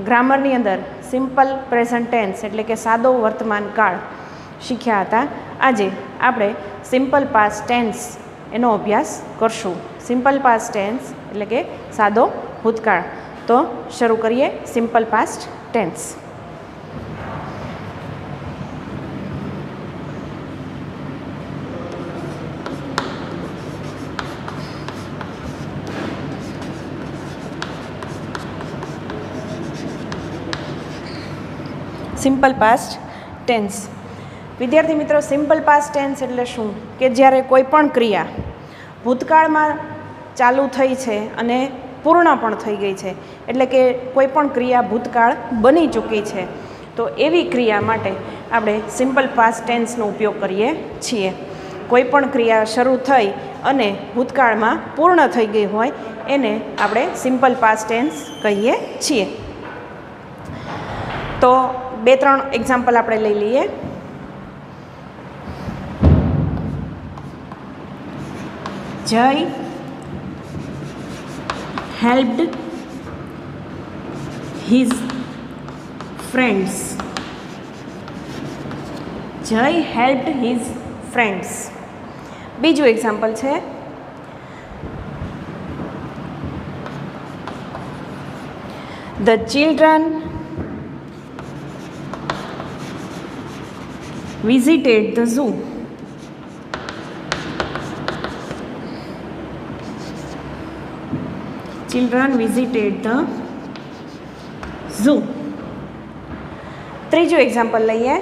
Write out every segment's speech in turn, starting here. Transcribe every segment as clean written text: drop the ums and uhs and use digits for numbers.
ગ્રામરની અંદર simple present tense એટલે કે સાદો વર્તમાન કાળ શીખ્યા હતા. આજે આપણે સિમ્પલ પાસ્ટ ટેન્સ એનો અભ્યાસ કરશું. સિમ્પલ પાસ્ટ ટેન્સ એટલે કે સાદો ભૂતકાળ. તો શરૂ કરીએ simple past tense. Simple past tense. વિદ્યાર્થી મિત્રો, સિમ્પલ પાસ્ટ ટેન્સ એટલે શું? કે જ્યારે કોઈ પણ ક્રિયા ભૂતકાળમાં ચાલુ થઈ છે અને પૂર્ણ પણ થઈ ગઈ છે, એટલે કે કોઈ પણ ક્રિયા ભૂતકાળ બની ચૂકી છે, તો એવી ક્રિયા માટે આપણે સિમ્પલ પાસ્ટ ટેન્સનો ઉપયોગ કરીએ છીએ. કોઈ પણ ક્રિયા શરૂ થઈ અને ભૂતકાળમાં પૂર્ણ થઈ ગઈ હોય એને આપણે સિમ્પલ પાસ્ટ ટેન્સ કહીએ છીએ. તો 2-3 એક્ઝામ્પલ આપણે લઈ લઈએ. જય હેલ્પ્ડ હિઝ ફ્રેન્ડ્સ. જય હેલ્પ્ડ હિઝ ફ્રેન્ડ્સ. બીજું એક્ઝામ્પલ છે the children visited the zoo. Children visited the zoo. ત્રીજું એક્ઝામ્પલ લઈએ.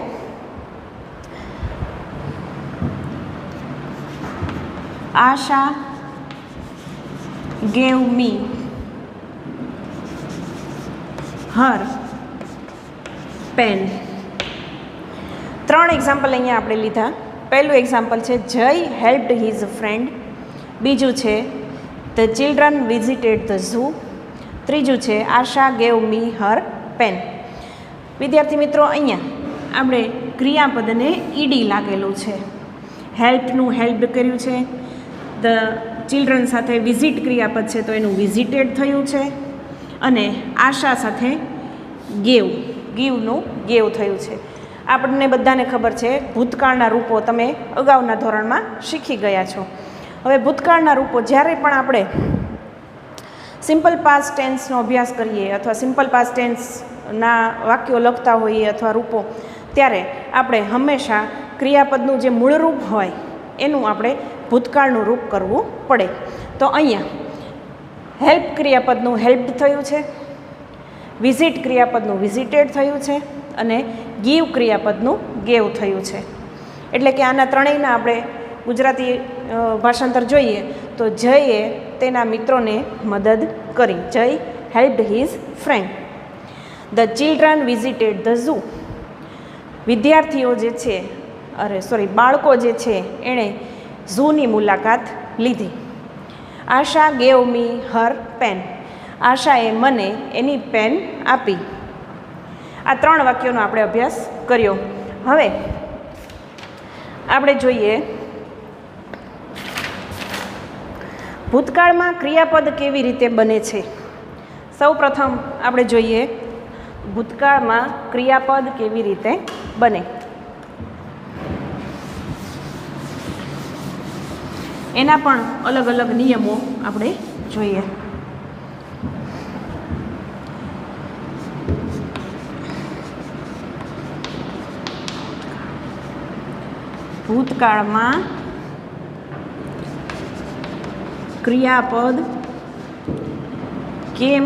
આશા gave me her pen. 3 example અહીંયા આપણે લીધા. પહેલું એક્ઝામ્પલ છે જય હેલ્પ્ડ હિઝ ફ્રેન્ડ. બીજું છે the children visited the zoo. ત્રીજું છે આશા ગેવ મી હર પેન. વિદ્યાર્થી મિત્રો, અહીંયા આપણે ક્રિયાપદને ઈડી લાગેલું છે. હેલ્પનું હેલ્પ્ડ કર્યું છે. ધ ચિલ્ડ્રન સાથે વિઝિટ ક્રિયાપદ છે તો એનું વિઝિટેડ થયું છે. અને આશા સાથે ગીવનું ગેવ થયું છે. આપણને બધાને ખબર છે ભૂતકાળના રૂપો તમે અગાઉના ધોરણમાં શીખી ગયા છો. હવે ભૂતકાળના રૂપો જ્યારે પણ આપણે સિમ્પલ પાસ્ટ ટેન્સનો અભ્યાસ કરીએ અથવા સિમ્પલ પાસ્ટ ટેન્સના વાક્યો લખતા હોઈએ અથવા રૂપો, ત્યારે આપણે હંમેશા ક્રિયાપદનું જે મૂળ રૂપ હોય એનું આપણે ભૂતકાળનું રૂપ કરવું પડે. તો અહીંયા હેલ્પ ક્રિયાપદનું હેલ્પ્ડ થયું છે, વિઝિટ ક્રિયાપદનું વિઝિટેડ થયું છે અને ગીવ ક્રિયાપદનું ગેવ થયું છે. એટલે કે આના ત્રણેયના આપણે ગુજરાતી ભાષાંતર જોઈએ તો જયે તેના મિત્રોને મદદ કરી. જય હેલ્પ્ડ his friend. The children visited the zoo. વિદ્યાર્થીઓ જે છે બાળકો જે છે એણે ઝૂની મુલાકાત લીધી. આશા ગેવ મી હર પેન. આશાએ મને એની પેન આપી. આ 3 વાક્યોનો આપણે અભ્યાસ કર્યો. હવે આપણે જોઈએ ભૂતકાળમાં ક્રિયાપદ કેવી રીતે બને છે. સૌ પ્રથમ આપણે જોઈએ ભૂતકાળમાં ક્રિયાપદ કેવી રીતે બને. એના પણ અલગ અલગ નિયમો આપણે જોઈએ. ભૂતકાળમાં ક્રિયાપદ કેમ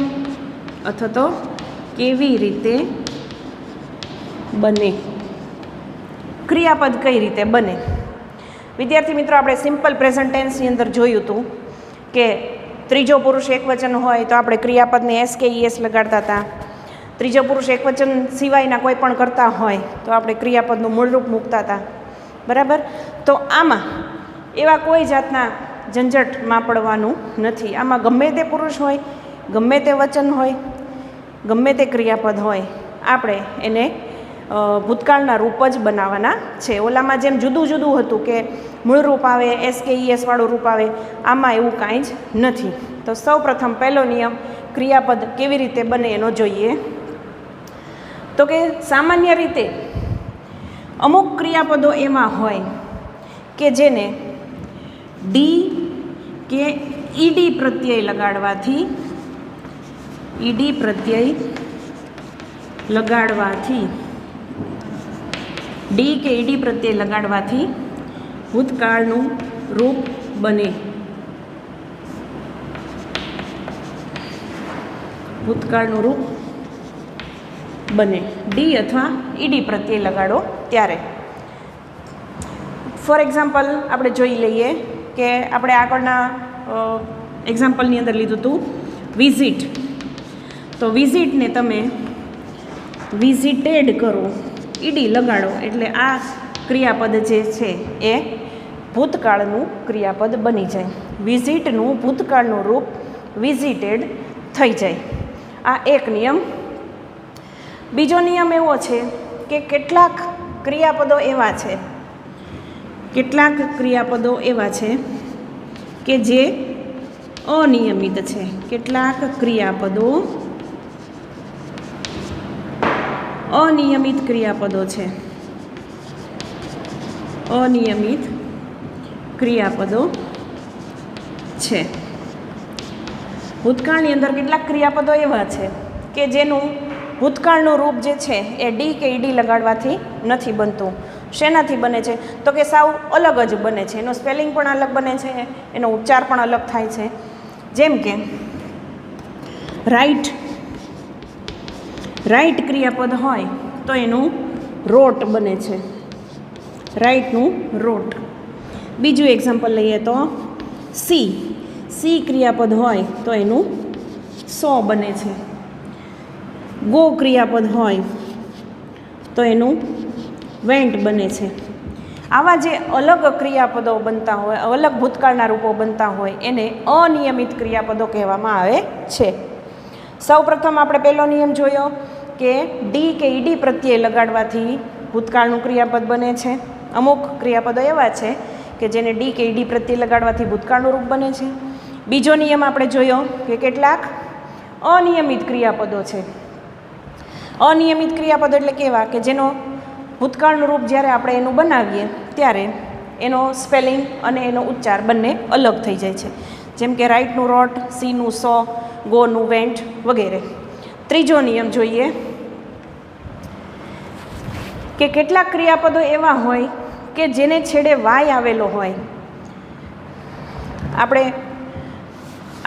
અથવા તો કેવી રીતે બને. ક્રિયાપદ કઈ રીતે બને? વિદ્યાર્થી મિત્રો, આપણે સિમ્પલ પ્રેઝન્ટ ટેન્સની અંદર જોયું હતું કે ત્રીજો પુરુષ એકવચન હોય તો આપણે ક્રિયાપદને એસ કે ઈએસ લગાડતા હતા. ત્રીજો પુરુષ એકવચન સિવાયના કોઈ પણ કરતા હોય તો આપણે ક્રિયાપદનું મૂળરૂપ મૂકતા હતા. બરાબર? તો આમાં એવા કોઈ જાતના ઝંઝટમાં પડવાનું નથી. આમાં ગમે તે પુરુષ હોય, ગમે તે વચન હોય, ગમે તે ક્રિયાપદ હોય, આપણે એને ભૂતકાળના રૂપ જ બનાવવાના છે. ઓલામાં જેમ જુદું જુદું હતું કે મૂળ રૂપ આવે, એસ કે ઈએસ વાળું રૂપ આવે, આમાં એવું કાંઈ જ નથી. તો સૌ પ્રથમ પહેલો નિયમ ક્રિયાપદ કેવી રીતે બને એનો જોઈએ. તો કે સામાન્ય રીતે અમુક ક્રિયાપદો એવા હોય કે જેને ડી કે ઈડી પ્રત્યય લગાડવાથી ડી કે ઈડી પ્રત્યય લગાડવાથી ભૂતકાળનું રૂપ બને. ભૂતકાળનું રૂપ બને ડી અથવા ઈડી પ્રત્યય લગાડો ત્યારે. ફોર એક્ઝામ્પલ આપણે જોઈ લઈએ કે આપણે આગળના એક્ઝામ્પલની અંદર લીધું હતું વિઝિટ. તો વિઝિટને તમે વિઝિટેડ કરો, ઈડી લગાડો એટલે આ ક્રિયાપદ જે છે એ ભૂતકાળનું ક્રિયાપદ બની જાય. વિઝિટનું ભૂતકાળનું રૂપ વિઝિટેડ થઈ જાય. આ એક નિયમ. બીજો નિયમ એવો છે કે કેટલાક ક્રિયાપદો એવા છે કે જે અનિયમિત છે. કેટલાક ક્રિયાપદો અનિયમિત ક્રિયાપદો છે. અનિયમિત ક્રિયાપદો છે. ભૂતકાળની અંદર કેટલાક ક્રિયાપદો એવા છે કે જેનું ભૂતકાળનું રૂપ જે છે એ ડી કે ઈડી લગાડવાથી નથી બનતું. શેનાથી બને છે? તો કે સાવ અલગ જ બને છે. એનો સ્પેલિંગ પણ અલગ બને છે, એનો ઉચ્ચાર પણ અલગ થાય છે. જેમ કે રાઈટ ક્રિયાપદ હોય તો એનું રોટ બને છે. રાઈટનું રોટ. બીજું એક્ઝામ્પલ લઈએ તો સી ક્રિયાપદ હોય તો એનું સો બને છે. ગો ક્રિયાપદ હોય તો એનું વેન્ટ બને છે. આવા જે અલગ ક્રિયાપદો બનતા હોય, અલગ ભૂતકાળના રૂપો બનતા હોય એને અનિયમિત ક્રિયાપદો કહેવામાં આવે છે. સૌપ્રથમ આપણે પહેલો નિયમ જોયો કે ડી કે ઈડી પ્રત્યય લગાડવાથી ભૂતકાળનું ક્રિયાપદ બને છે. અમુક ક્રિયાપદો એવા છે કે જેને ડી કે ઈડી પ્રત્યય લગાડવાથી ભૂતકાળનું રૂપ બને છે. બીજો નિયમ આપણે જોયો કે કેટલાક અનિયમિત ક્રિયાપદો છે. અનિયમિત ક્રિયાપદો એટલે કેવા કે જેનો ભૂતકાળનું રૂપ જ્યારે આપણે એનું બનાવીએ ત્યારે એનો સ્પેલિંગ અને એનો ઉચ્ચાર બંને અલગ થઈ જાય છે. જેમ કે રાઈટનું રોટ, સીનું સો, ગોનું વેન્ટ વગેરે. ત્રીજો નિયમ જોઈએ કે કેટલાક ક્રિયાપદો એવા હોય કે જેને છેડે વાય આવેલો હોય. આપણે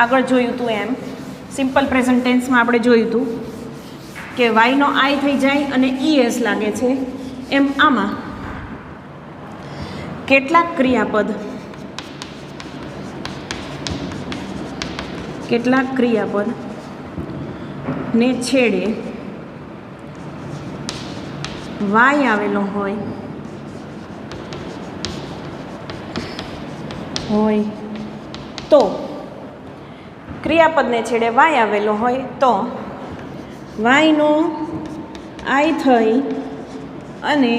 આગળ જોયું હતું એમ સિમ્પલ પ્રેઝન્ટ ટેન્સમાં આપણે જોયું હતું કે વાયનો આઈ થઈ જાય અને ઈએસ લાગે છે. એમ આમાં કેટલાક ક્રિયાપદ ને છેડે વાય આવેલો હોય તો ક્રિયાપદને છેડે વાય આવેલો હોય તો વાયનો આઈ થઈ અને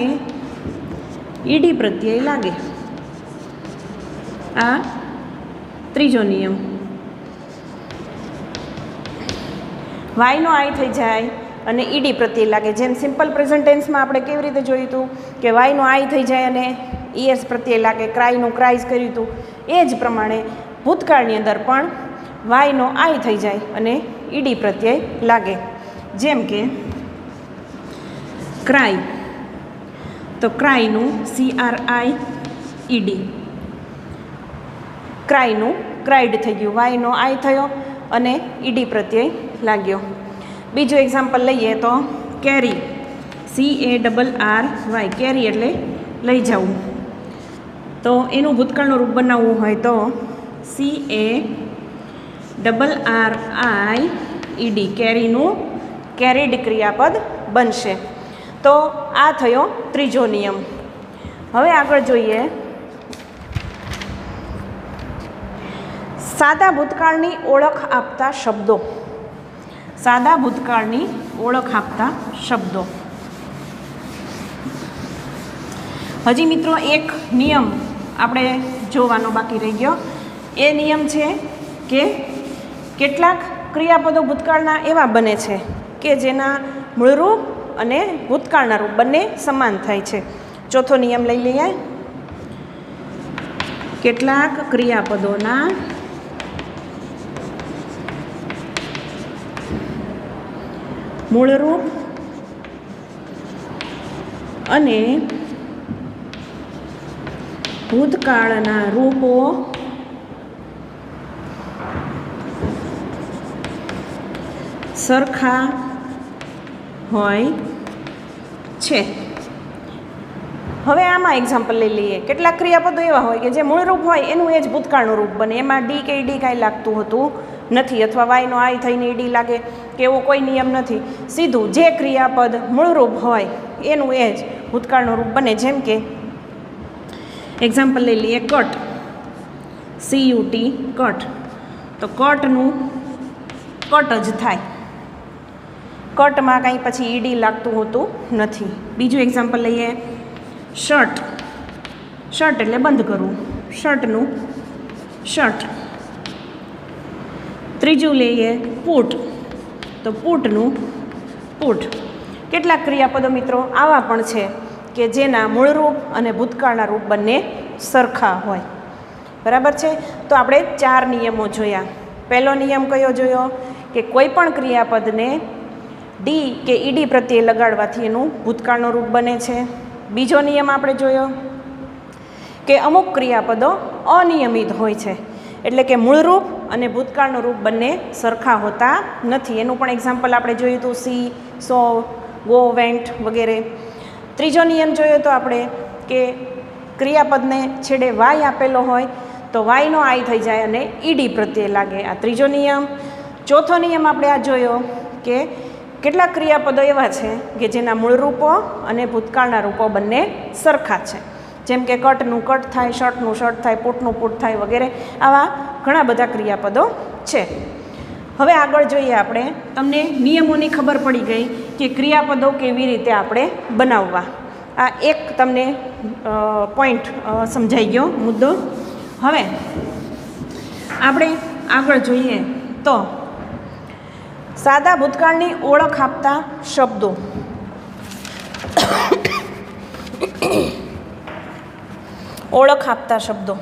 ઈડી પ્રત્યય લાગે. આ ત્રીજો નિયમ. વાયનો આઈ થઈ જાય અને ઈડી પ્રત્યય લાગે. જેમ સિમ્પલ પ્રેઝન્ટ ટેન્સમાં આપણે કેવી રીતે જોયું હતું કે વાયનો આઈ થઈ જાય અને ઈએસ પ્રત્યય લાગે, ક્રાયનું ક્રાઇઝ કર્યું હતું. એ જ પ્રમાણે ભૂતકાળની અંદર પણ વાયનો આઈ થઈ જાય અને ઈડી પ્રત્યય લાગે. જેમ કે ક્રાય, તો ક્રાયનું CRIED, ક્રાયનું ક્રાઇડ થઈ ગયું. વાયનો આઈ થયો અને ઈડી પ્રત્યય લાગ્યો. બીજું એક્ઝામ્પલ લઈએ તો કેરી, CARRY, કેરી એટલે લઈ જવું. તો એનું ભૂતકાળનું રૂપ બનાવવું હોય તો CARRIED, કેરીનું કેરીડ ક્રિયાપદ બનશે. તો આ થયો ત્રીજો નિયમ. હવે આગળ જોઈએ સાદા ભૂતકાળની ઓળખ આપતા શબ્દો. સાદા ભૂતકાળની ઓળખ આપતા શબ્દો. હજી મિત્રો એક નિયમ આપણે જોવાનો બાકી રહી ગયો. એ નિયમ છે કે કેટલાક ક્રિયાપદો ભૂતકાળના એવા બને છે કે જેના મૂળરૂપ અને ભૂતકાળના રૂપ બંને સમાન થાય છે. ચોથો નિયમ લઈ લઈએ. કેટલાક ક્રિયાપદોના મૂળરૂપ અને ભૂતકાળના રૂપો સરખા હોય છે. હવે આમાં એક્ઝામ્પલ લઈ લઈએ. કેટલાક ક્રિયાપદો એવા હોય કે જે મૂળરૂપ હોય એનું એ જ ભૂતકાળનું રૂપ બને, એમાં ડી કે ઈડી કાંઈ લાગતું હોતું નથી, અથવા વાયનો આઈ થઈને ઈડી લાગે કે એવો કોઈ નિયમ નથી. સીધું જે ક્રિયાપદ મૂળરૂપ હોય એનું એ જ ભૂતકાળનું રૂપ બને. જેમ કે એક્ઝામ્પલ લઈ લઈએ કટ, CUT કટ, તો કટનું કટ જ થાય, કટમાં કાંઈ પછી ઈડી લાગતું હોતું નથી. બીજું એક્ઝામ્પલ લઈએ શર્ટ, શર્ટ એટલે બંધ કરવું, શર્ટનું શર્ટ. ત્રીજું લઈએ પૂટ, તો પૂટનું પૂટ. કેટલાક ક્રિયાપદો મિત્રો આવા પણ છે કે જેના મૂળરૂપ અને ભૂતકાળના રૂપ બંને સરખા હોય. બરાબર છે. તો આપણે 4 નિયમો જોયા. પહેલો નિયમ કયો જોયો કે કોઈ પણ ક્રિયાપદને ડી કે ઈડી પ્રત્યે લગાડવાથી એનું ભૂતકાળનું રૂપ બને છે. બીજો નિયમ આપણે જોયો કે અમુક ક્રિયાપદો અનિયમિત હોય છે, એટલે કે મૂળરૂપ અને ભૂતકાળનું રૂપ બંને સરખા હોતા નથી. એનું પણ એક્ઝામ્પલ આપણે જોયું હતું, સી, સો, ગો, વેન્ટ વગેરે. ત્રીજો નિયમ જોયો તો આપણે કે ક્રિયાપદને છેડે વાય આપેલો હોય તો વાયનો આઈ થઈ જાય અને ઈડી પ્રત્યે લાગે, આ ત્રીજો નિયમ. ચોથો નિયમ આપણે આ જોયો કે કેટલાક ક્રિયાપદો એવા છે કે જેના મૂળ રૂપો અને ભૂતકાળના રૂપો બંને સરખા છે. જેમ કે કટનું કટ થાય, શર્ટનું શર્ટ થાય, પૂટનું પૂટ થાય વગેરે. આવા ઘણા બધા ક્રિયાપદો છે. હવે આગળ જોઈએ આપણે. તમને નિયમોની ખબર પડી ગઈ કે ક્રિયાપદો કેવી રીતે આપણે બનાવવા. આ એક તમને પોઈન્ટ સમજાઈ ગયો મુદ્દો. હવે આપણે આગળ જોઈએ તો સાદા ભૂતકાળની ઓળખ આપતા શબ્દો. ઓળખ આપતા શબ્દો.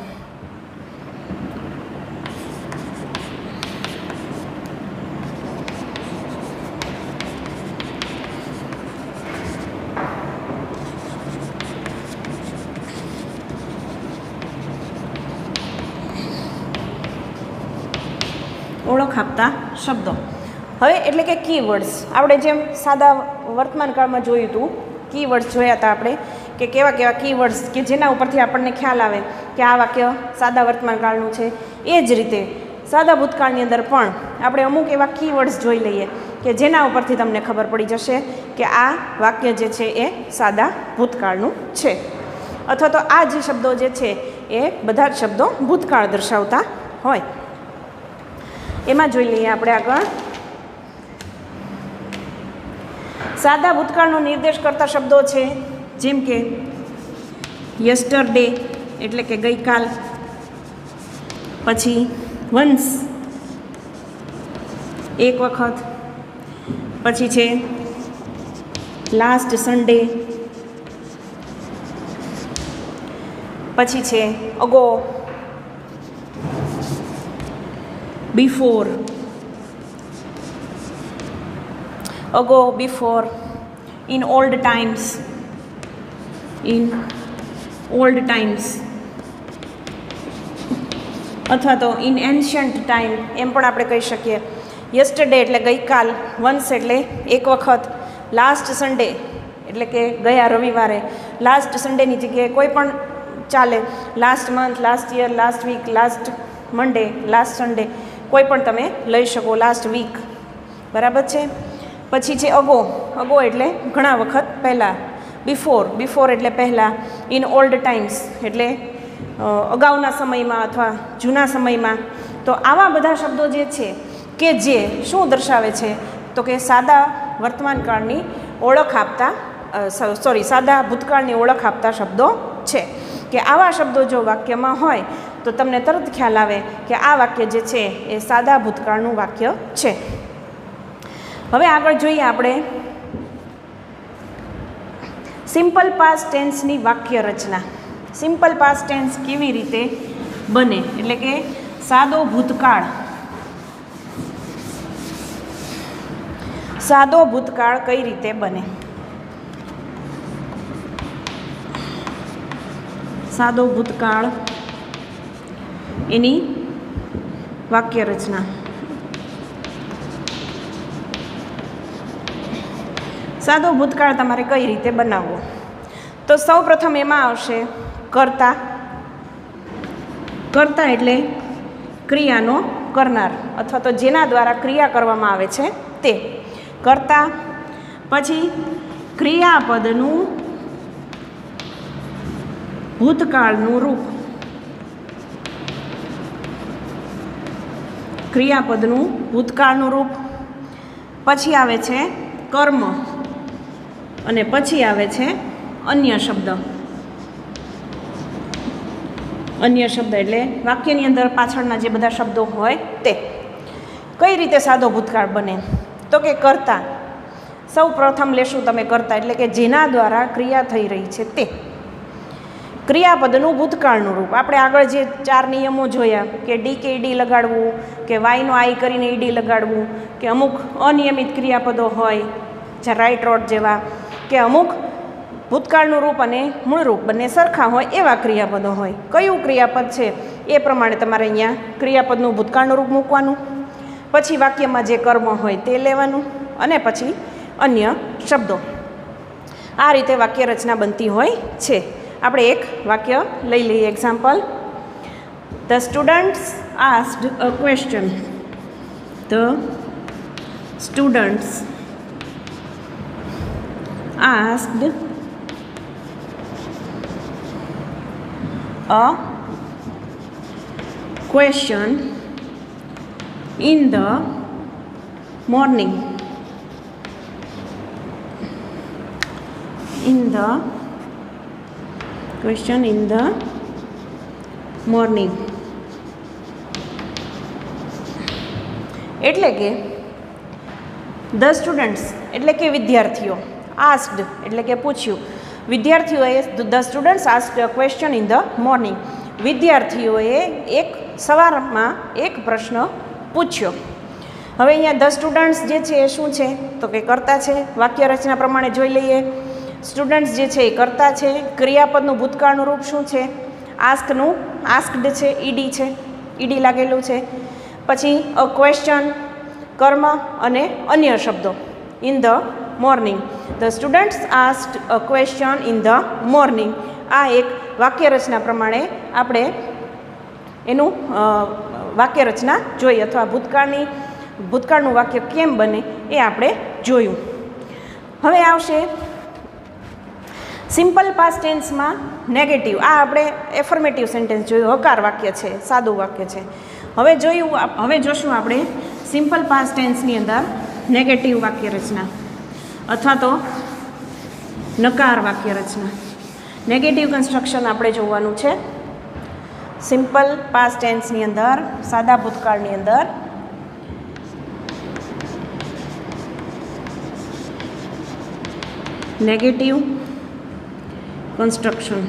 ઓળખ આપતા શબ્દો. હવે એટલે કે કીવર્ડ્સ. આપણે જેમ સાદા વર્તમાન કાળમાં જોયું હતું, કીવર્ડ્સ જોયા હતા આપણે કે કેવા કેવા કીવર્ડ્સ કે જેના ઉપરથી આપણને ખ્યાલ આવે કે આ વાક્ય સાદા વર્તમાન કાળનું છે. એ જ રીતે સાદા ભૂતકાળની અંદર પણ આપણે અમુક એવા કીવર્ડ્સ જોઈ લઈએ કે જેના ઉપરથી તમને ખબર પડી જશે કે આ વાક્ય જે છે એ સાદા ભૂતકાળનું છે, અથવા તો આ જે શબ્દો જે છે એ બધા જ શબ્દો ભૂતકાળ દર્શાવતા હોય. એમાં જોઈ લઈએ આપણે આગળ. સાદા ભૂતકાળનો નિર્દેશ કરતા શબ્દો છે જેમ કે યસ્ટરડે એટલે કે ગઈકાલ, પછી વન્સ એક વખત, પછી છે લાસ્ટ સન્ડે, પછી છે ago, before, ago, before, in old times, અથવા તો in ancient time એમ પણ આપણે કહી શકીએ. યસ્ટરડે એટલે ગઈકાલ, વન્સ એટલે એક વખત, લાસ્ટ સન્ડે એટલે કે ગયા રવિવારે, લાસ્ટ સન્ડેની જગ્યાએ કોઈ પણ ચાલે, last month, last year, last week, last Monday, last Sunday કોઈ પણ તમે લઈ શકો, લાસ્ટ વીક. બરાબર છે. પછી છે અગો, અગો એટલે ઘણા વખત પહેલાં, બિફોર, બિફોર એટલે પહેલાં, ઇન ઓલ્ડ ટાઈમ્સ એટલે અગાઉના સમયમાં અથવા જૂના સમયમાં. તો આવા બધા શબ્દો જે છે કે જે શું દર્શાવે છે તો કે સાદા વર્તમાન કાળની ઓળખ આપતા સાદા ભૂતકાળની ઓળખ આપતા શબ્દો છે. કે આવા શબ્દો જો વાક્યમાં હોય તો તમને તરત ખ્યાલ આવે કે આ વાક્ય જે છે એ સાદા ભૂતકાળનું વાક્ય છે. હવે આગળ જોઈએ આપણે સિમ્પલ પાસ્ટ ટેન્સની વાક્ય રચના. સિમ્પલ પાસ્ટ ટેન્સ કેવી રીતે બને, એટલે કે સાદો ભૂતકાળ. સાદો ભૂતકાળ કઈ રીતે બને? સાદો ભૂતકાળ એની વાક્ય રચના. સાદો ભૂતકાળ તમારે કઈ રીતે બનાવવો? તો સૌ પ્રથમ એમાં આવશે કર્તા. કર્તા એટલે ક્રિયાનો કરનાર અથવા તો જેના દ્વારા ક્રિયા કરવામાં આવે છે તે કર્તા. પછી ક્રિયાપદનું ભૂતકાળનું રૂપ. ક્રિયાપદનું ભૂતકાળનું રૂપ. પછી આવે છે કર્મ અને પછી આવે છે અન્ય શબ્દ. અન્ય શબ્દ એટલે વાક્યની અંદર પાછળના જે બધા શબ્દો હોય તે. કઈ રીતે સાદો ભૂતકાળ બને? તો કે કર્તા. સૌ પ્રથમ લેશું તમે કર્તા એટલે કે જેના દ્વારા ક્રિયા થઈ રહી છે તે. ક્રિયાપદનું ભૂતકાળનું રૂપ. આપણે આગળ જે 4 નિયમો જોયા કે ડી કે ઈડી લગાડવું, કે વાયનો આઈ કરીને ઈડી લગાડવું, કે અમુક અનિયમિત ક્રિયાપદો હોય જે રાઈટ રોટ જેવા, કે અમુક ભૂતકાળનું રૂપ અને મૂળ રૂપ બંને સરખા હોય એવા ક્રિયાપદો હોય. કયું ક્રિયાપદ છે એ પ્રમાણે તમારે અહીંયા ક્રિયાપદનું ભૂતકાળનું રૂપ મૂકવાનું. પછી વાક્યમાં જે કર્મ હોય તે લેવાનું અને પછી અન્ય શબ્દો. આ રીતે વાક્ય રચના બનતી હોય છે. આપણે એક વાક્ય લઈ લઈએ example. The students asked a question. The students asked a question in the morning. Question in the morning. એટલે કે ધ સ્ટુડન્ટ્સ એટલે કે વિદ્યાર્થીઓ, આસ્ક્ડ એટલે કે પૂછ્યું. વિદ્યાર્થીઓએ the students asked a question in the morning. વિદ્યાર્થીઓએ સવારમાં એક પ્રશ્ન પૂછ્યો. હવે અહીંયા ધ સ્ટુડન્ટ્સ જે છે એ શું છે? તો કે કર્તા છે. વાક્ય રચના પ્રમાણે જોઈ લઈએ. સ્ટુડન્ટ્સ જે છે એ કર્તા છે. ક્રિયાપદનું ભૂતકાળનું રૂપ શું છે? આસ્કનું આસ્ક્ડ છે, ઈડી છે, ઈડી લાગેલું છે. પછી અ ક્વેશ્ચન કર્મ અને અન્ય શબ્દો. In the morning. The students asked a question in the morning. આ એક વાક્ય રચના પ્રમાણે આપણે એનું વાક્ય રચના જોઈએ અથવા ભૂતકાળનું વાક્ય કેમ બને એ આપણે જોયું. હવે આવશે સિમ્પલ પાસ્ટ ટેન્સમાં નેગેટિવ. આ આપણે એફર્મેટિવ સેન્ટેન્સ જોયું, હકાર વાક્ય છે, સાદું વાક્ય છે. હવે જોશું આપણે સિમ્પલ પાસ્ટ ટેન્સની અંદર નેગેટિવ વાક્ય રચના અથવા તો નકાર વાક્ય રચના. નેગેટિવ કન્સ્ટ્રક્શન આપણે જોવાનું છે સિમ્પલ પાસ્ટ ટેન્સની અંદર, સાદા ભૂતકાળની અંદર. નેગેટિવ કન્સ્ટ્રક્શન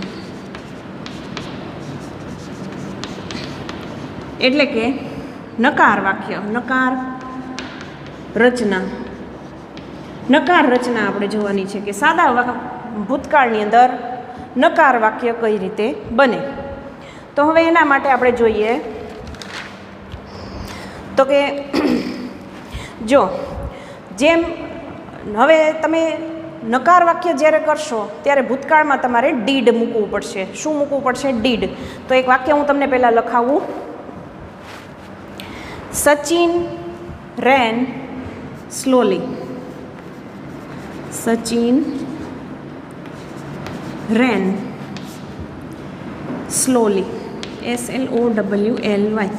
એટલે કે નકાર વાક્ય, નકાર રચના. નકાર રચના આપણે જોવાની છે કે સાદા ભૂતકાળની અંદર નકાર વાક્ય કઈ રીતે બને. તો હવે એના માટે આપણે જોઈએ તો કે જો જેમ હવે તમે નકાર વાક્ય જ્યારે કરશો ત્યારે ભૂતકાળમાં તમારે ડીડ મૂકવું પડશે. શું મૂકવું પડશે? ડીડ. તો એક વાક્ય હું તમને પહેલાં લખાવું. સચિન રેન સ્લોલી. સચિન રેન સ્લોલી. SLOWLY.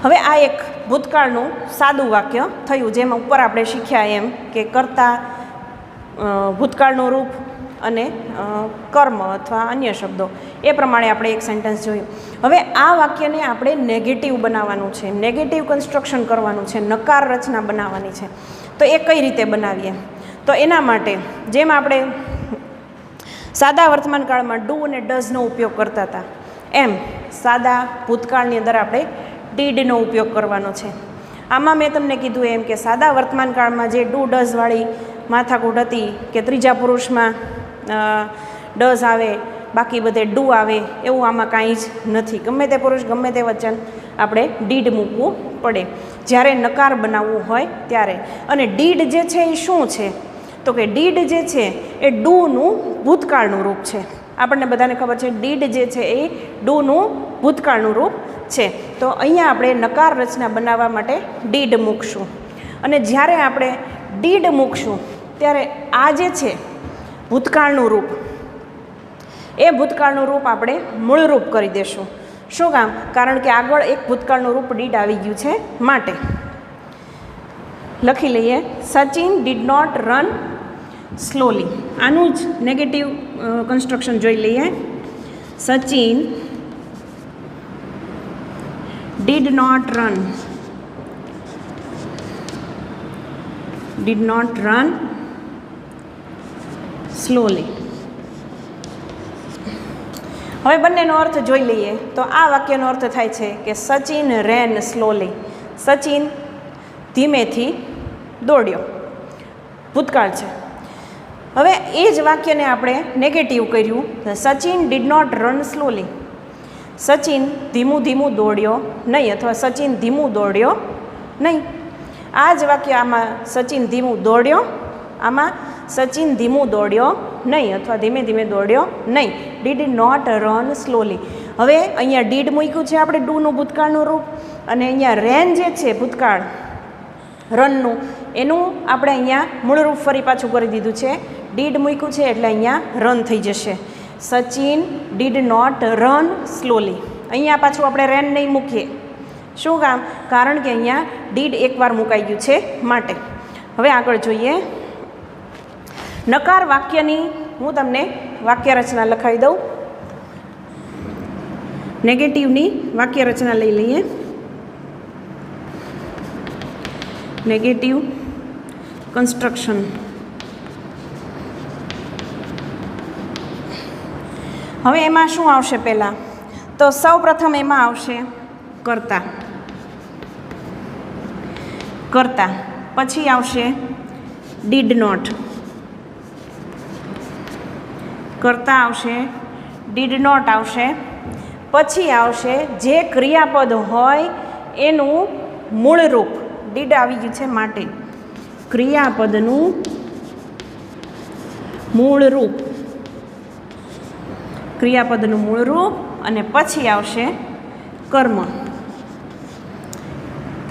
હવે આ એક ભૂતકાળનું સાદું વાક્ય થયું, જેમ ઉપર આપણે શીખ્યા એમ કે કર્તા, ભૂતકાળનું રૂપ અને કર્મ અથવા અન્ય શબ્દો. એ પ્રમાણે આપણે એક સેન્ટેન્સ જોયું. હવે આ વાક્યને આપણે નેગેટિવ બનાવવાનું છે, નેગેટિવ કન્સ્ટ્રક્શન કરવાનું છે, નકાર રચના બનાવવાની છે. તો એ કઈ રીતે બનાવીએ? તો તો એના માટે જેમ આપણે સાદા વર્તમાનકાળમાં ડુ અને ડઝનો ઉપયોગ કરતા હતા, એમ સાદા ભૂતકાળની અંદર આપણે ડીડનો ઉપયોગ કરવાનો છે. આમાં મેં તમને કીધું એમ કે સાદા વર્તમાનકાળમાં જે ડુ ડઝવાળી માથાકૂટ હતી કે ત્રીજા પુરુષમાં ડઝ આવે, બાકી બધે ડુ આવે, એવું આમાં કાંઈ જ નથી. ગમે તે પુરુષ ગમે તે વચન આપણે ડીડ મૂકવું પડે જ્યારે નકાર બનાવવું હોય ત્યારે. અને ડીડ જે છે એ શું છે? તો કે ડીડ જે છે એ ડુનું ભૂતકાળનું રૂપ છે. આપણને બધાને ખબર છે ડીડ જે છે એ ડુનું ભૂતકાળનું રૂપ છે. તો અહીંયા આપણે નકાર રચના બનાવવા માટે ડીડ મૂકશું. અને જ્યારે આપણે ડીડ મૂકશું ત્યારે આ જે છે ભૂતકાળનું રૂપ, એ ભૂતકાળનું રૂપ આપણે મૂળરૂપ કરી દેશું. શું કામ? કારણ કે આગળ એક ભૂતકાળનું રૂપ ડીડ આવી ગયું છે માટે. લખી લઈએ, Sachin did not run slowly. આનું જ નેગેટિવ કન્સ્ટ્રક્શન જોઈ લઈએ. Sachin did not run slowly. હવે બંનેનો અર્થ જોઈ લઈએ. તો આ વાક્યનો અર્થ થાય છે કે સચિન રેન સ્લોલી. સચિન ધીમેથી દોડ્યો, ભૂતકાળ છે. હવે એ જ વાક્યને આપણે નેગેટિવ કર્યું. Sachin did not run slowly. Sachin ધીમું ધીમું દોડ્યો નહીં, અથવા સચિન ધીમું દોડ્યો નહીં. આ જ વાક્ય આમાં સચિન ધીમું દોડ્યો, આમાં સચિન ધીમું દોડ્યો નહીં, અથવા ધીમે ધીમે દોડ્યો નહીં. Did not run slowly. હવે અહીંયા ડીડ મૂક્યું છે આપણે ડુનું ભૂતકાળનું રૂપ, અને અહીંયા રેન જે છે ભૂતકાળ રનનું, એનું આપણે અહીંયા મૂળરૂપ ફરી પાછું કરી દીધું છે. ડીડ મૂક્યું છે એટલે અહીંયા રન થઈ જશે. Sachin did not run slowly. અહીંયા પાછું આપણે રેન નહીં મૂકીએ. શું કામ? કારણ કે અહીંયા ડીડ એકવાર મુકાઈ ગયું છે માટે. હવે આગળ જોઈએ. નકાર વાક્યની હું તમને વાક્ય રચના લખાવી દઉં. નેગેટિવની વાક્ય રચના લઈ લઈએ. Negative construction. હવે એમાં શું આવશે પહેલાં? તો સૌ પ્રથમ એમાં આવશે કર્તા. કર્તા પછી આવશે ડીડ નોટ. કર્તા આવશે, ડીડ નોટ આવશે, પછી આવશે જે ક્રિયાપદ હોય એનું મૂળ રૂપ. ડીડ આવી ગયું છે માટે ક્રિયાપદનું મૂળ રૂપ. ક્રિયાપદનું મૂળ રૂપ, અને પછી આવશે કર્મ.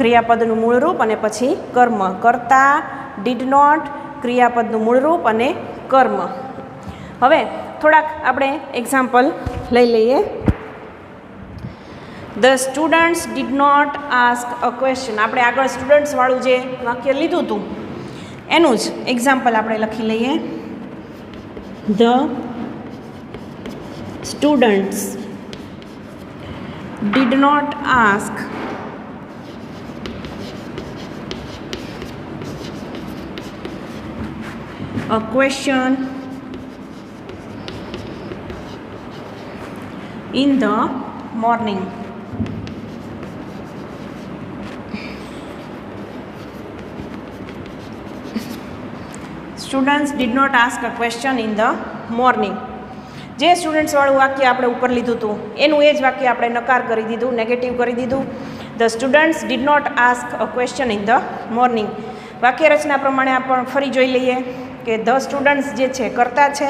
ક્રિયાપદનું મૂળ રૂપ અને પછી કર્મ. કર્તા, ડીડ નોટ, ક્રિયાપદનું મૂળ રૂપ અને કર્મ. હવે થોડાક આપણે એક્ઝામ્પલ લઈ લઈએ. The students did not ask a question. આપણે આગળ સ્ટુડન્ટ્સવાળું જે વાક્ય લીધું હતું એનું જ એક્ઝામ્પલ આપણે લખી લઈએ. The students did not ask a question in the morning. Students did not ask a question in the morning. જે સ્ટુડન્ટ્સવાળું વાક્ય આપણે ઉપર લીધું હતું એનું એ જ વાક્ય આપણે નકાર કરી દીધું, નેગેટિવ કરી દીધું. The students did not ask a question in the morning. વાક્ય રચના પ્રમાણે આપણે ફરી જોઈ લઈએ કે ધ સ્ટુડન્ટ્સ જે છે કર્તા છે,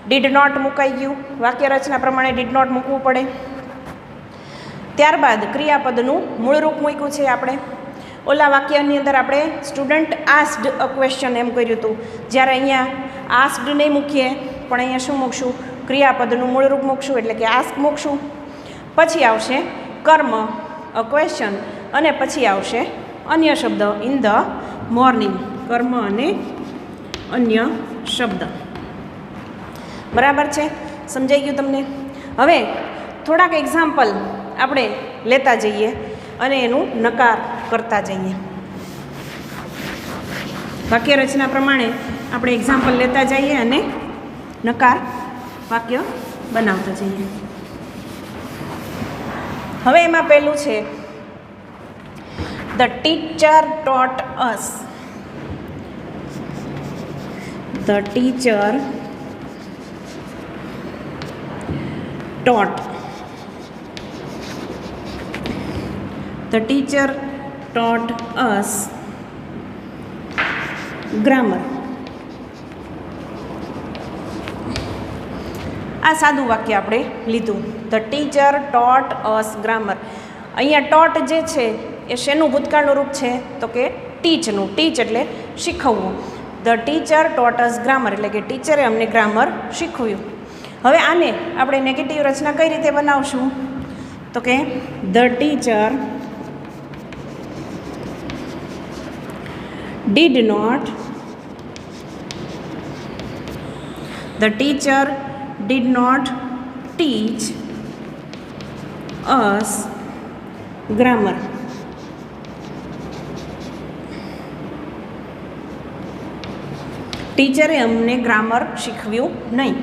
ડીડ નોટ મુકાઈ ગયું. વાક્ય રચના પ્રમાણે ડીડ નોટ મૂકવું પડે. ત્યારબાદ ક્રિયાપદનું મૂળરૂપ મૂક્યું છે આપણે. ઓલા વાક્યની અંદર આપણે સ્ટુડન્ટ આસ્ડ અ ક્વેશ્ચન એમ કર્યું હતું, જ્યારે અહીંયા આસ્ડ નહીં મૂકીએ પણ અહીંયા શું મૂકશું? ક્રિયાપદનું મૂળરૂપ મૂકશું, એટલે કે આસ્ક મૂકશું. પછી આવશે કર્મ, અ ક્વેશ્ચન, અને પછી આવશે અન્ય શબ્દ ઇન ધ મોર્નિંગ. કર્મ અને અન્ય શબ્દ. બરાબર છે? સમજાઈ ગયું તમને? હવે થોડાક એક્ઝામ્પલ આપણે લેતા જઈએ અને એનું નકાર કરતા જઈએ. વાક્ય રચના પ્રમાણે આપણે એક્ઝામ્પલ લેતા જઈએ અને નકાર વાક્ય બનાવતા જઈએ. હવે એમાં પહેલું છે the teacher taught us. The teacher taught. The teacher taught us grammar. આ સાદું વાક્ય આપણે લીધું. The teacher taught us grammar. અહીંયા ટોટ જે છે એ શેનું ભૂતકાળનું રૂપ છે તો કે ટીચનું. ટીચ એટલે શીખવવું. The teacher taught us grammar એટલે કે ટીચરે અમને ગ્રામર શીખવ્યું. હવે આને આપણે નેગેટિવ રચના કઈ રીતે બનાવશું તો કે the teacher did not teach us grammar. ટીચરે અમને ગ્રામર શીખવ્યું નહીં.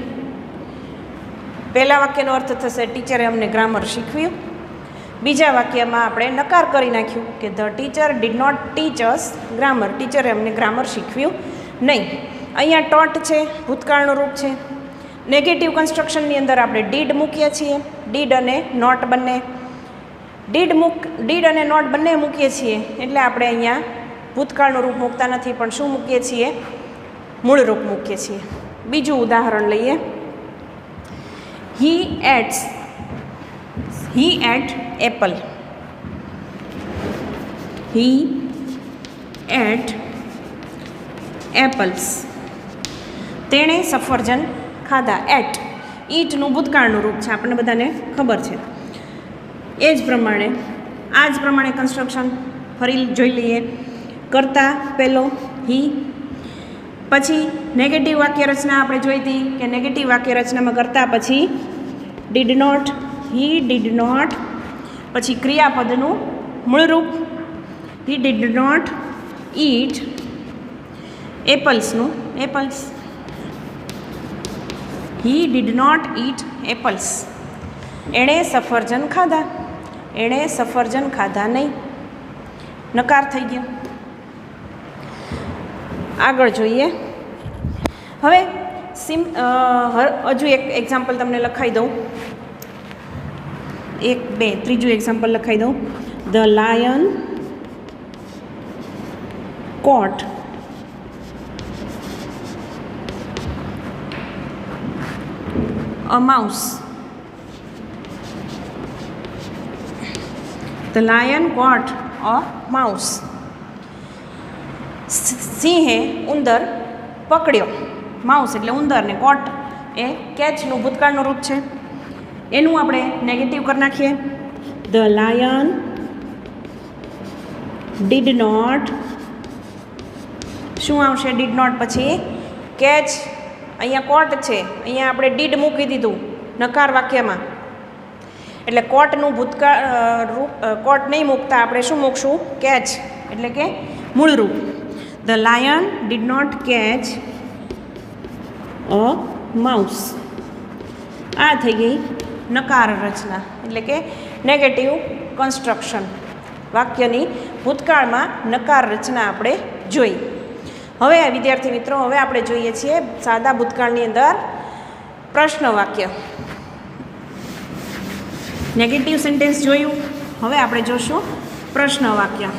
પહેલા વાક્યનો અર્થ થશે ટીચરે અમને ગ્રામર શીખવ્યું. બીજા વાક્યમાં આપણે નકાર કરી નાખ્યું કે the teacher did not teach us grammar. ટીચરે અમને ગ્રામર શીખવ્યું નહીં. અહીંયા ટોટ છે, ભૂતકાળનું રૂપ છે. નેગેટિવ કન્સ્ટ્રક્શનની અંદર આપણે ડીડ મૂકીએ છીએ. ડીડ અને નોટ બંને. ડીડ અને નોટ બંને મૂકીએ છીએ એટલે આપણે અહીંયા ભૂતકાળનું રૂપ મૂકતા નથી, પણ શું મૂકીએ છીએ? મૂળ રૂપ મૂકીએ છીએ. બીજું ઉદાહરણ લઈએ. He ate apple. He ate apples. તેણે સફરજન ખાધા. એટ ઈટનું ભૂતકાળનું રૂપ છે, આપણને બધાને ખબર છે. એ જ પ્રમાણે આ જ પ્રમાણે કન્સ્ટ્રક્શન ફરી જોઈ લઈએ. કરતા પહેલો હી. પછી નેગેટિવ વાક્ય રચના આપણે જોઈ હતી કે નેગેટિવ વાક્ય રચનામાં કરતા પછી did not, he did not. પછી ક્રિયાપદનું મૂળરૂપ હી ડીડ નોટ ઈટ એપલ્સનું apples. He did not eat apples. એણે સફરજન ખાધા. એણે સફરજન ખાધા નહીં. નકાર થઈ ગયો. આગળ જોઈએ. હવે હજુ એક એક્ઝામ્પલ તમને લખાઈ દઉં. 1, 2, ત્રીજું એક્ઝામ્પલ લખાઈ દઉં. The lion caught a mouse. The lion caught a mouse. સિંહે ઉંદર પકડ્યો. માઉસ એટલે ઉંદરને, કોટ એ કેચનું ભૂતકાળનું રૂપ છે. એનું આપણે નેગેટિવ કરી નાખીએ. The lion did not. શું આવશે ડીડ નોટ પછી? કેચ. અહીંયા કોટ છે, અહીંયા આપણે ડીડ મૂકી દીધું નકાર વાક્યમાં. એટલે કોટનું ભૂતકાળ રૂપ કોટ નહીં મૂકતા આપણે શું મૂકશું? કેચ એટલે કે મૂળ રૂપ. The lion did not catch a mouse. આ થઈ ગઈ નકાર રચના એટલે કે નેગેટિવ કન્સ્ટ્રક્શન. વાક્યની ભૂતકાળમાં નકાર રચના આપણે જોઈ. હવે વિદ્યાર્થી મિત્રો, હવે આપણે જોઈએ છીએ સાદા ભૂતકાળની અંદર પ્રશ્ન વાક્ય. નેગેટિવ સેન્ટેન્સ જોયું. હવે આપણે જોશું પ્રશ્ન વાક્ય.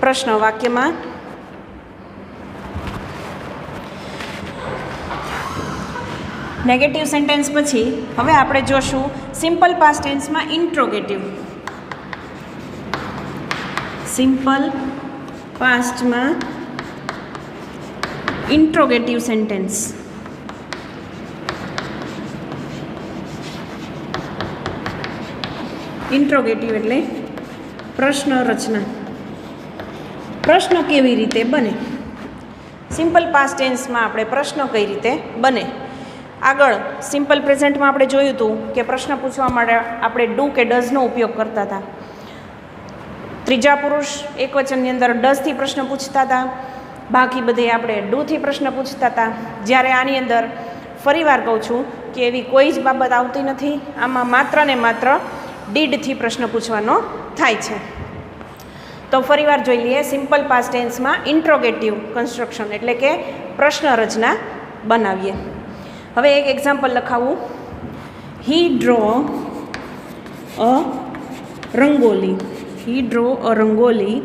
પ્રશ્ન વાક્યમાં નેગેટિવ સેન્ટેન્સ પછી હવે આપણે જોશું સિમ્પલ પાસ્ટ ટેન્સમાં ઇન્ટ્રોગેટિવ. સિમ્પલ પાસ્ટમાં ઇન્ટ્રોગેટિવ સેન્ટેન્સ. ઇન્ટ્રોગેટિવ એટલે પ્રશ્ન રચના. પ્રશ્ન કેવી રીતે બને? સિમ્પલ પાસ્ટ ટેન્સમાં આપણે પ્રશ્ન કઈ રીતે બને? આગળ સિમ્પલ પ્રેઝન્ટમાં આપણે જોયું હતું કે પ્રશ્ન પૂછવા માટે આપણે ડુ કે ડઝનો ઉપયોગ કરતા હતા. ત્રીજા પુરુષ એકવચનની અંદર ડઝથી પ્રશ્ન પૂછતા હતા, બાકી બધે આપણે ડુથી પ્રશ્ન પૂછતા હતા. જ્યારે આની અંદર ફરીવાર કહું છું કે એવી કોઈ જ બાબત આવતી નથી. આમાં માત્ર ને માત્ર ડીડથી પ્રશ્ન પૂછવાનો થાય છે. તો ફરીવાર જોઈ લઈએ. સિમ્પલ પાસ્ટ ટેન્સમાં ઇન્ટ્રોગેટિવ કન્સ્ટ્રક્શન એટલે કે પ્રશ્ન રચના બનાવીએ. હવે એક એક્ઝામ્પલ લખાવું. He draw a rangoli. He draw a rangoli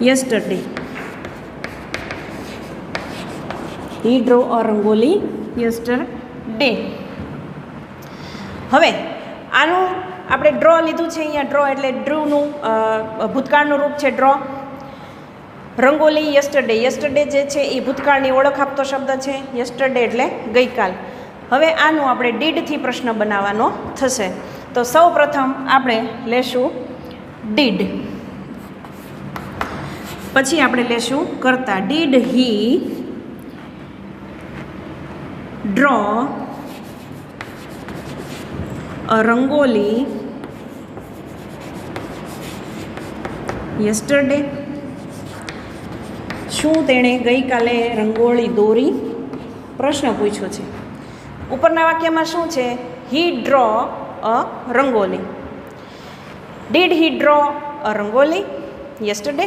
yesterday. He drew a rangoli yesterday. હવે આનું આપણે ડ્રો લીધું છે. અહીંયા ડ્રો એટલે ડ્રૂનું ભૂતકાળનું રૂપ છે ડ્રો. રંગોલી યસ્ટરડે. યસ્ટરડે જે છે એ ભૂતકાળની ઓળખ આપતો શબ્દ છે. યસ્ટરડે એટલે ગઈકાલ. હવે આનું આપણે ડીડથી પ્રશ્ન બનાવવાનો થશે. તો સૌ પ્રથમ આપણે લેશું ડીડ, પછી આપણે લેશું કરતા. Did he draw a rangoli yesterday. શું તેણે ગઈકાલે રંગોળી દોરી? પ્રશ્ન પૂછ્યો છે. ઉપરના વાક્યમાં શું છે? He draw a rangoli. Did he draw a rangoli yesterday?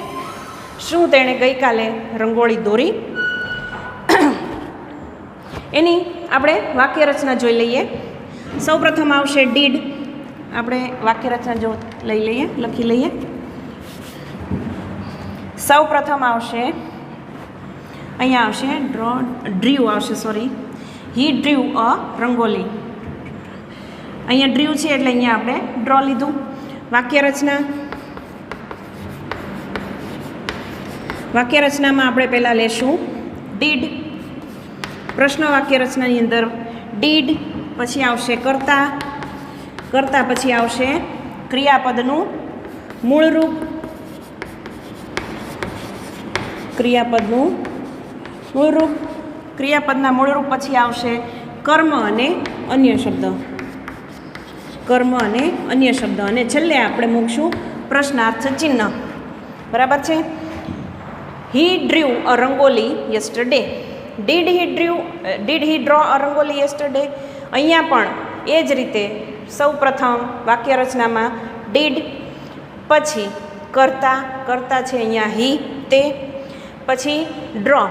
શું તેણે ગઈકાલે રંગોળી દોરી? એની આપણે વાક્ય રચના જોઈ લઈએ. સૌ પ્રથમ આવશે ડીડ. આપણે વાક્ય રચના લખી લઈએ. સૌ પ્રથમ આવશે, અહીંયા આવશે ડ્રીવ આવશે, sorry. He drew a rangoli. અહીંયા ડ્રીવ છે એટલે અહીંયા આપણે ડ્રો લીધું. વાક્ય રચનામાં આપણે પહેલાં લેશું ડીડ. પ્રશ્ન વાક્ય રચનાની અંદર ડીડ, પછી આવશે કરતા. કરતા પછી આવશે ક્રિયાપદનું મૂળ રૂપ. ક્રિયાપદના મૂળ રૂપ પછી આવશે કર્મ અને અન્ય શબ્દ. અને છેલ્લે આપણે મૂકશું પ્રશ્નાર્થ ચિહ્ન. બરાબર છે? He drew a rangoli yesterday. Did he draw a rangoli yesterday. અહીંયા પણ એ જ રીતે સૌ પ્રથમ વાક્ય રચનામાં ડીડ, પછી કરતા છે અહીંયા હી તે, પછી ડ્રો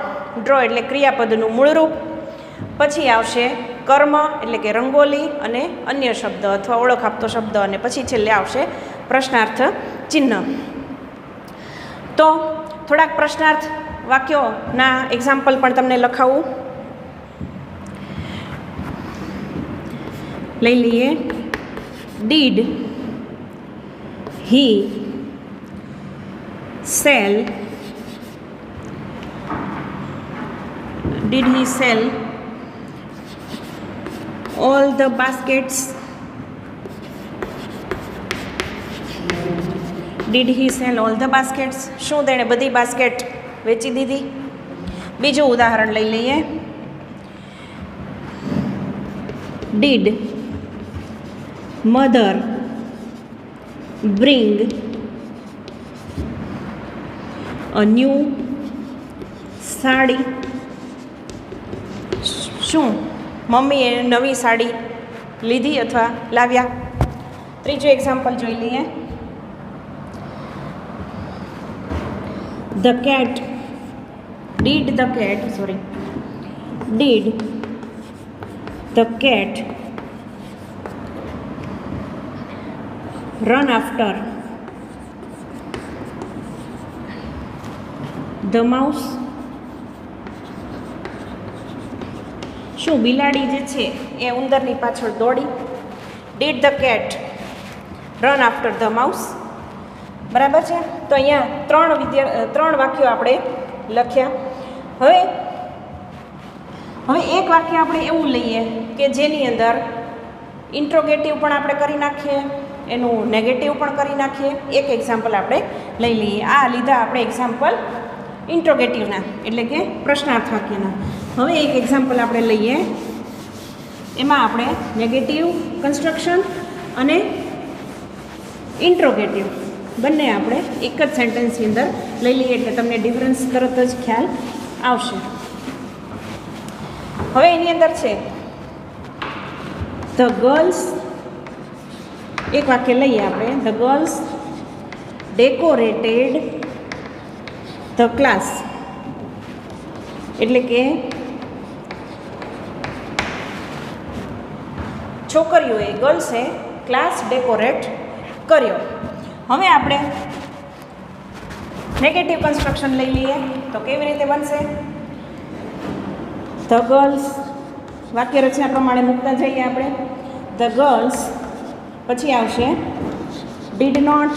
એટલે ક્રિયાપદનું મૂળરૂપ, પછી આવશે કર્મ એટલે કે રંગોલી અને અન્ય શબ્દ અથવા ઓળખ આપતો શબ્દ, અને પછી છેલ્લે આવશે પ્રશ્નાર્થ ચિહ્ન. તો થોડાક પ્રશ્નાર્થ વાક્યોના એક્ઝામ્પલ પણ તમને લખાવું. લઈ લઈએ. Did he cell all the baskets? Did he sell all the baskets? શું તેણે બધી બાસ્કેટ વેચી દીધી? બીજું ઉદાહરણ લઈ લઈએ. Did mother bring a new sari? શું મમ્મીએ નવી સાડી લીધી અથવા લાવ્યા? ત્રીજું એક્ઝામ્પલ જોઈ લઈએ. Did the cat run after the mouse? શું બિલાડી જે છે એ ઉંદરની પાછળ દોડી? Did the cat run after the mouse? બરાબર છે? તો અહીંયા ત્રણ વાક્યો આપણે લખ્યા. હવે એક વાક્ય આપણે એવું લઈએ કે જેની અંદર ઇન્ટ્રોગેટિવ પણ આપણે કરી નાખીએ, એનું નેગેટિવ પણ કરી નાખીએ. એક એક્ઝામ્પલ આપણે લઈ લઈએ. આ લીધા આપણે એક્ઝામ્પલ ઇન્ટ્રોગેટિવના એટલે કે પ્રશ્નાર્થ વાક્યના. હવે એક એક્ઝામ્પલ આપણે લઈએ. એમાં આપણે નેગેટિવ કન્સ્ટ્રક્શન અને ઇન્ટ્રોગેટિવ બંને આપણે એક જ સેન્ટેન્સની અંદર લઈ લઈએ એટલે તમને ડિફરન્સ તરત જ ખ્યાલ આવશે. હવે એની અંદર છે ધ ગર્લ્સ, એક વાક્ય લઈએ આપણે. The girls decorated the class, એટલે કે છોકરીઓએ, ગર્લ્સે ક્લાસ ડેકોરેટ કર્યો. હવે આપણે નેગેટિવ કન્સ્ટ્રક્શન લઈ લઈએ તો કેવી રીતે બનશે? ધ ગર્લ્સ, વાક્ય રચના પ્રમાણે મૂકતા જઈએ આપણે. ધ ગર્લ્સ પછી આવશે did not.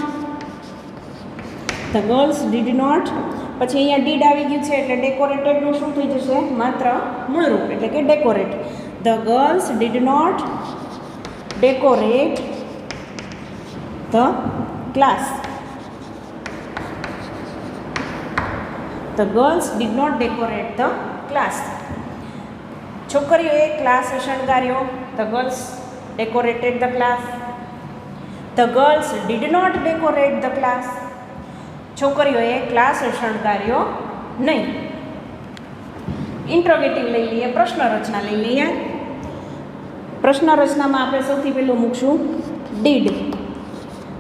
The girls did not, પછી અહીંયા ડીડ આવી ગયું છે એટલે ડેકોરેટેડનું શું થઈ જશે? માત્ર મૂળરૂપ એટલે કે decorate. The girls did not decorate the class. The girls did not decorate the class. છોકરીઓએ ક્લાસ શણગાર્યો. The girls decorated the class. The girls did not decorate the class. છોકરીઓએ ક્લાસ શણગાર્યો નહીં. ઇન્ટ્રોગેટિવ લઈ લઈએ, પ્રશ્ન રચના લઈ લઈએ. પ્રશ્ન રચનામાં આપણે સૌથી પહેલું મૂકશું ડીડ,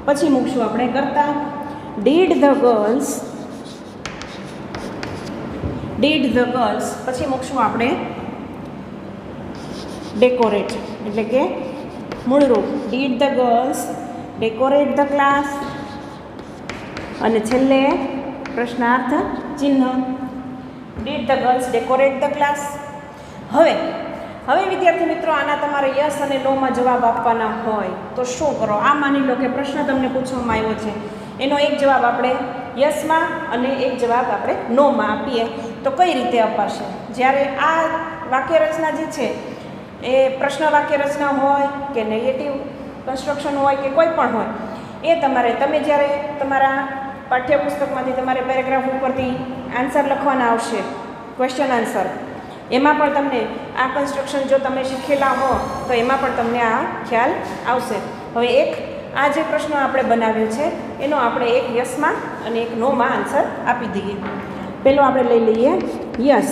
પછી મૂકશું આપણે કરતા. Did the girls, did the girls, પછી મૂકશું આપણે ડેકોરેટ એટલે કે મૂળરૂપ. Did the girls decorate the class, અને છેલ્લે પ્રશ્નાર્થ ચિહ્ન. Did the girls decorate the class. હવે વિદ્યાર્થી મિત્રો, આના તમારે યસ અને નોમાં જવાબ આપવાના હોય તો શું કરો? આ માની લો કે પ્રશ્ન તમને પૂછવામાં આવ્યો છે, એનો એક જવાબ આપણે યસમાં અને એક જવાબ આપણે નોમાં આપીએ તો કઈ રીતે અપાશે? જ્યારે આ વાક્ય રચના જે છે એ પ્રશ્ન વાક્ય રચના હોય કે નેગેટિવ કન્સ્ટ્રક્શન હોય કે કોઈ પણ હોય, એ તમે જ્યારે તમારા પાઠ્યપુસ્તકમાંથી તમારે પેરેગ્રાફ ઉપરથી આન્સર લખવાના આવશે, ક્વેશ્ચન આન્સર, એમાં પણ તમને આ કન્સ્ટ્રક્શન જો તમે શીખેલા હો તો એમાં પણ તમને આ ખ્યાલ આવશે. હવે આ જે પ્રશ્ન આપણે બનાવ્યો છે એનો આપણે એક યસમાં અને એક નોમાં આન્સર આપી દઈએ. પહેલો આપણે લઈ લઈએ યસ.